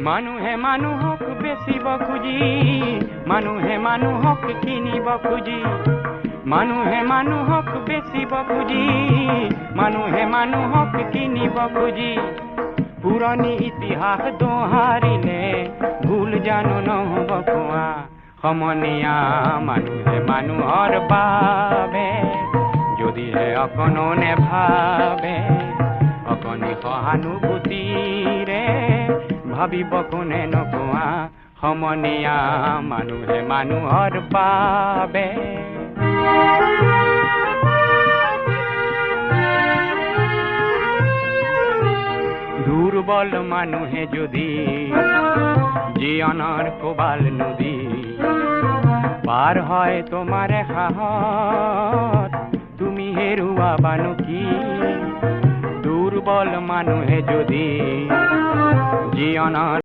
মানুহে মানুহক বেচিব খুজি, মানুহে মানুহক কিনিব খুজি, মানুহে মানুহক বেচিব খুজি, মানুহে মানুহক কিনিব খুজি, পুৰণি ইতিহাস দোহাৰিলে ভুল জানো নহ'ব কোৱা। সমনীয়া মানুহে মানুহৰ বাবে যদিহে অকণো নেভাবে, অকণি সহানুভূতিৰে ভাবিব কোনে নকোৱা। সমনীয়া মানুহে মানুহৰ বাবে। দুৰ্বল মানুহে যদি জীৱনৰ কোবাল নদী পাৰ হয় তোমাৰে সাহত, তুমি হেৰুৱাবানো কি? দুৰ্বল মানুহে যদি জীৱনৰ